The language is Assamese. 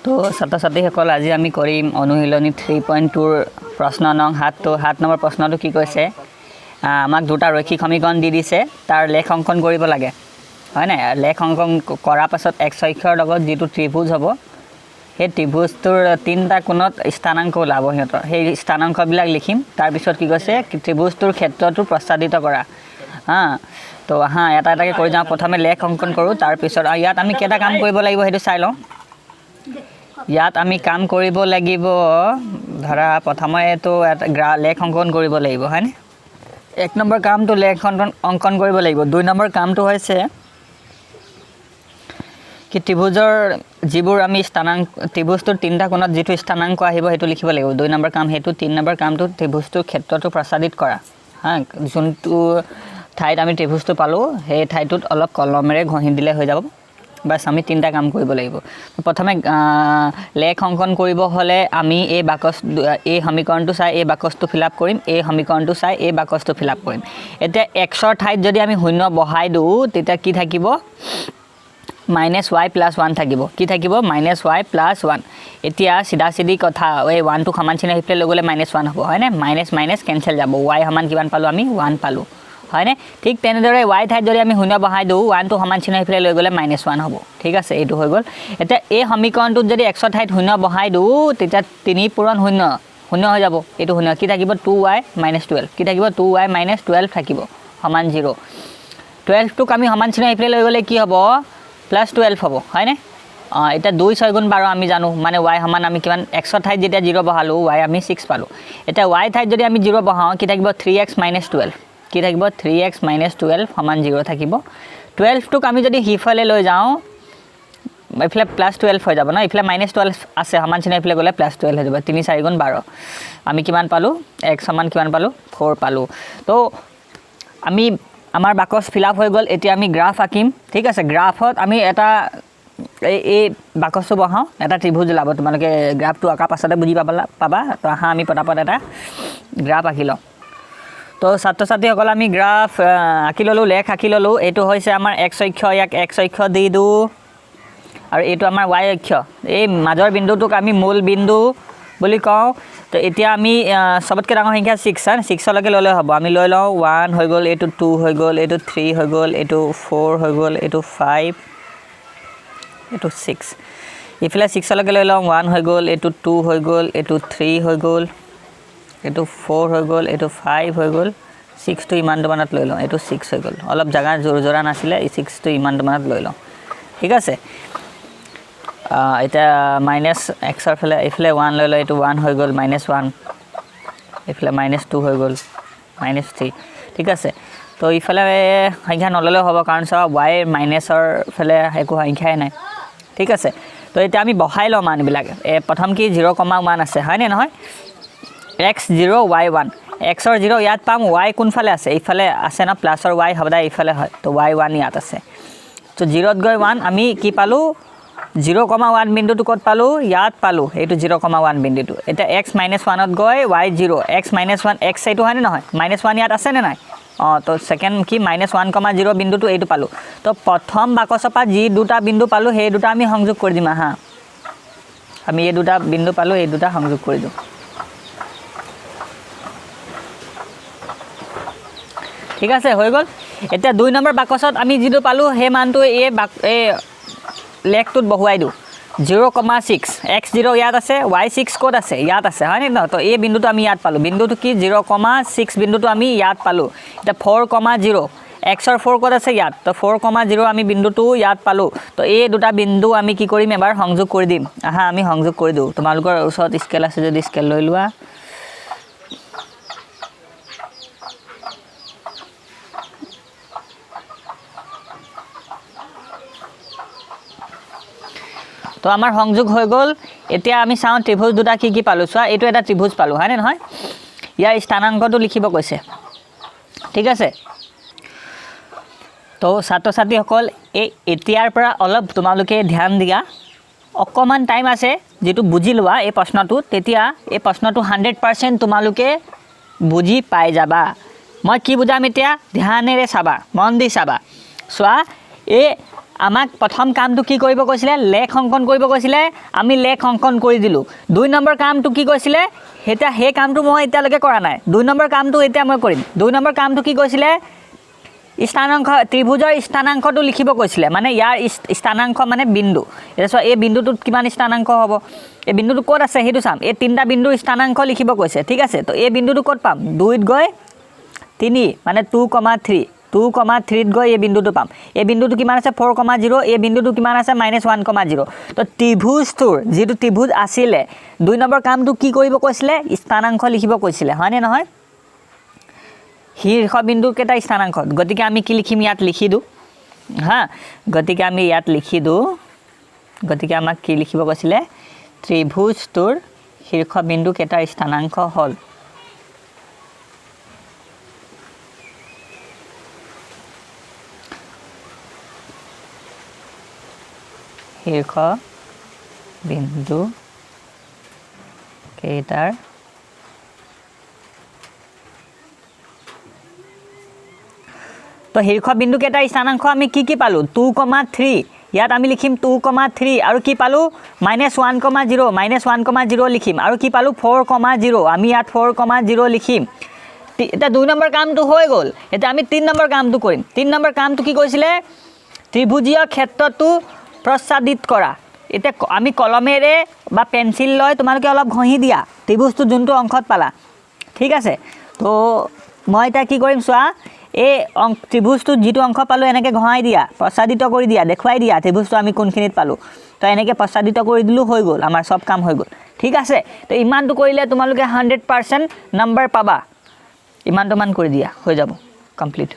তো ছাত্ৰ ছাত্ৰীসকল আজি আমি কৰিম অনুশীলনী 3.2 প্ৰশ্ন নং 7 তো 7 নম্বৰ প্ৰশ্নটো কি কৈছে আমাক দুটা ৰৈখিক সমীকৰণ দি দিছে তাৰ লেখ অংকন কৰিব লাগে হয় না লেখ অংকন কৰাৰ পাছত x অক্ষৰ লগত যেটো ত্ৰিভুজ হ'ব সেই ত্ৰিভুজটোৰ তিনটা কোণত স্থানাংক ওলাব হিহঁতৰ সেই স্থানাংকবিলাক লিখিম তাৰ পিছত কি কৈছে ত্ৰিভুজটোৰ ক্ষেত্ৰটো প্ৰস্তাৱিত কৰা তো এটা এটাকে কৰি যাওঁ প্ৰথমে লেখ অংকন কৰোঁ তাৰ পিছত ইয়াত আমি কেটা কাম কৰিব লাগিব হেতু চাই লওঁ ইয়াত আমি কাম কৰিব লাগিব ধৰা প্ৰথমে এটো লেখ অংকন কৰিব লাগিব হয়নে এক নম্বৰ কামটো লেখ অংকন কৰিব লাগিব দুই নম্বৰ কামটো হৈছে কি ত্ৰিভুজৰ যিবোৰ আমি স্থানাংক ত্ৰিভুজটোৰ তিনটা কোণত যেটো স্থানাংক আহিব হেতু লিখিব লাগিব দুই নম্বৰ কাম হেতু তিন নম্বৰ কামটো ত্ৰিভুজটোৰ ক্ষেত্ৰটো প্ৰস্তাৱিত কৰা যোনটো ঠাইত আমি ত্ৰিভুজটো পালো সেই ঠাইটোত অলপ কলমেৰে ঘঁহি দিলে হৈ যাব বাস আমি তিনটা কাম কৰিব লাগিব প্ৰথমে লেখ অংকন কৰিব হলে আমি এই বাকস এই সমীকৰণটো চাই এই বাকসটো ফিল আপ কৰিম এই সমীকৰণটো চাই এই বাকসটো ফিল আপ কৰিম এতিয়া x ৰ ঠাইত যদি আমি শূন্য বহাই দিও তেতিয়া কি থাকিব -y + 1 থাকিব কি থাকিব -y + 1 এতিয়া সিধা সিধি কথা এই 1 টো সমান চিহ্ন হিফলে লগলে -1 হ'ব হয় না মাইনাস কেনসেল যাব y সমান কিমান পালো আমি 1 পালো হয় না ঠিক তেনেদৰে y ঠাইত যদি আমি শূন্য বহাই দিও 1 টো সমান চিহ্ন হিফলে লৈ গলে -1 হ'ব ঠিক আছে এইটো হৈ গল এতিয়া এই সমীকৰণটোত যদি x ৰ ঠাইত শূন্য বহাই দিও তেতিয়া 3 পূৰণ শূন্য শূন্য হৈ যাব এইটো শূন্য কি থাকিব 2y - 12 কি থাকিব 2y - 12 থাকিব সমান 0 12 টোক আমি সমান চিহ্ন হিফলে লৈ গলে কি হ'ব +12 হ'ব হয় না এটা 2 6 গুণ 12 আমি জানো মানে y সমান আমি কিমান x ৰ ঠাইত যেতিয়া 0 বহালো y আমি 6 পালো এটা y ঠাইত যদি আমি 0 বহাও কি থাকিব 3x - 12 কি থাকিব 3x - 12 সমান 0 থাকিব 12 টোক আমি যদি হিফলে লৈ যাও ইফলে +12 হৈ যাব না ইফলে -12 আছে সমান চিহ্ন ইফলে গলে +12 হৈ যাব 3 4 গুণ 12 আমি কিমান পালো x সমান কিমান পালো 4 পালো তো আমি আমাৰ বাকস ফিল আপ হৈ গল এতিয়া আমি গ্ৰাফ আঁকিম ঠিক আছে গ্ৰাফত আমি এটা এই বাকসটো বহাও এটা ত্ৰিভুজ লাভ তোমালোকে গ্ৰাফটো আঁকা পাছতে বুজি পাবা তো আমি পটাপট এটা গ্ৰাফ আঁকি লওঁ তো ছাত্ৰ ছাত্ৰীসকল আমি গ্ৰাফ আঁকি ললো লেখ আঁকি ললো এইটো হৈছে আমাৰ x অক্ষ ইয়াক x অক্ষ দি দিও আৰু এইটো আমাৰ y অক্ষ এই মাজৰ বিন্দুটোক আমি মূল বিন্দু বুলি কওঁ তো এতিয়া আমি সবতকে ডাঙৰ সংখ্যা 6 6 লৈকে ললে হ'ব আমি লৈ লওঁ 1 হৈ গল এইটো 2 হৈ গল এইটো 3 হৈ গল এইটো 4 হৈ গল এইটো 5 এইটো 6 ইফালে 6 লৈকে লৈ লওঁ 1 হৈ গল এইটো 2 হৈ গল এইটো 3 হৈ গল এইটো 4 হৈ গল এইটো 5 হৈ গল 6 টো ইমানটো মানত লৈ লওঁ এইটো 6 হৈ গল অলপ জাগা জোৰা নাছিলে এই 6 টো ইমানটো মানত লৈ লওঁ ঠিক আছে এটা -x ৰ ফালে ইফালে 1 লৈ লওঁ এইটো 1 হৈ গল -1 ইফালে -2 হৈ গল -3 ঠিক আছে তো ইফালে সংখ্যা নললে হ'ব কাৰণ সব y মাইনাসৰ ফালে একো সংখ্যাই নাই ঠিক আছে তো এটা আমি বহাই লওঁ মানবিলাক প্ৰথম কি 0,1 আছে হয় নে নহয় x0 y1 x ৰ 0 ইয়াত পাম y কোনফালে আছে ইফালে আছে না প্লাসৰ y হবদা ইফালে হয় তো y1 ইয়াত আছে তো 0 ত গৈ 1 আমি কি পালো 0,1 বিন্দুটো কত পালো ইয়াত পালো এইটো 0,1 বিন্দুটো এটা x - 1 ত গৈ y0 x - 1 x এইটো হয় নে নহয় -1 ইয়াত আছে নে নাই তো সেকেন্ড কি -1,0 বিন্দুটো এইটো পালো তো প্ৰথম বাকসৰ পৰা যি দুটা বিন্দু পালো সেই দুটা আমি সংযোগ কৰি দিম আমি এই দুটা বিন্দু পালো এই দুটা সংযোগ কৰি দিম ঠিক আছে হৈ গল এতিয়া 2 নম্বৰ বাকসত আমি যিটো পালো সেই মানটো এই লেখটোত বহুৱাই দিও 0,6 x0 ইয়াত আছে y6 কোড আছে ইয়াত আছে হয় না তো এই বিন্দুটো আমি ইয়াত পালো বিন্দুটো কি 0,6 বিন্দুটো আমি ইয়াত পালো এটা 4,0 x ৰ 4 কোড আছে ইয়াত তো 4,0 আমি বিন্দুটো ইয়াত পালো তো এই দুটা বিন্দু আমি কি কৰিম এবাৰ সংযোগ কৰি দিম আমি সংযোগ কৰি দিও তোমালোকৰ ওচৰত স্কেল আছে যদি স্কেল লৈ লোৱা তো আমাৰ সংযোগ হৈ গল এতিয়া আমি চাও ত্ৰিভুজ দুটা কি পালো চোৱা এইটো এটা ত্ৰিভুজ পালো হয় নে নহয় ইয়াৰ স্থানাংকটো লিখিব কৈছে ঠিক আছে তো ছাত্ৰ ছাত্ৰীসকল এতিয়াৰ পৰা অলপ তোমালোকে ধ্যান দিয়া অকমান টাইম আছে যেটো বুজি লোৱা এই প্ৰশ্নটো তেতিয়া এই প্ৰশ্নটো 100% তোমালোকে বুজি পাই যাবা মই কি বুজাম এতিয়া ধ্যানেৰে চাবা মন দি চাবা চোৱা এই আমাক প্ৰথম কামটো কি কৰিব কৈছিলে লেখ অংকন কৰিব কৈছিলে আমি লেখ অংকন কৰি দিলোঁ 2 নম্বৰ কামটো কি কৈছিলে হেতা হে কামটো মই এতিয়ালৈকে কৰা নাই 2 নম্বৰ কামটো এতিয়া মই কৰিম 2 নম্বৰ কামটো কি কৈছিলে স্থানাংক ত্ৰিভুজৰ স্থানাংকটো লিখিব কৈছিলে মানে ইয়াৰ স্থানাংক মানে বিন্দু এটা এই বিন্দুটোত কিমান স্থানাংক হ'ব এই বিন্দুটো ক'ত আছে হেতু চাম এই তিনটা বিন্দুৰ স্থানাংক লিখিব কৈছে ঠিক আছে তো এই বিন্দুটো ক'ত পাম 2 ত গৈ 3 মানে 2,3 2,3 ত গৈ এই বিন্দুটো পাম এই বিন্দুটো কিমান আছে 4,0 এই বিন্দুটো কিমান আছে -1,0 তো ত্ৰিভুজটোৰ যেটো ত্ৰিভুজ আছিলে 2 নম্বৰ কামটো কি কৰিব কৈছিলে স্থানাংক লিখিব কৈছিলে হয়নে নহয় শীৰ্ষবিন্দু কেটা স্থানাংক গতিকে আমি কি লিখিম ইয়াত লিখি দু হা গতিকে আমি ইয়াত লিখি দু গতিকে আমাক কি লিখিব কৈছিলে ত্ৰিভুজটোৰ শীৰ্ষবিন্দু কেটা স্থানাংক হল শীৰ্ষবিন্দু কেটাৰ তো শীৰ্ষবিন্দু কেটা স্থানাংক আমি কি পালো 2,3 ইয়াত আমি লিখিম 2,3 আৰু কি পালো -1,0 লিখিম আৰু কি পালো 4,0 আমি ইয়াত 4,0 লিখিম এটা 2 নম্বৰ কামটো হৈ গল এটা আমি 3 নম্বৰ কামটো কৰিম 3 নম্বৰ কামটো কি কৈছিলে ত্ৰিভুজীয় ক্ষেত্ৰটো প্ৰসাদিত কৰা এটা আমি কলমেৰে বা পেন্সিল লৈ তোমালোকে অলপ ঘঁহি দিয়া ত্ৰিভুজটো যোনটো অংকত পালা ঠিক আছে তো মই এটা কি কৰিম চোৱা এই ত্ৰিভুজটো যেটো অংক পালো এনেকে ঘঁহাই দিয়া প্ৰসাদিত কৰি দিয়া দেখুৱাই দিয়া ত্ৰিভুজটো আমি কোনখিনিত পালো তো এনেকে প্ৰসাদিত কৰি দিলো হৈ গল আমাৰ সব কাম হৈ গল ঠিক আছে তো ইমানটো কৰিলে তোমালোকে 100% নম্বৰ পাবা ইমানটো মান কৰি দিয়া হৈ যাব কমপ্লিট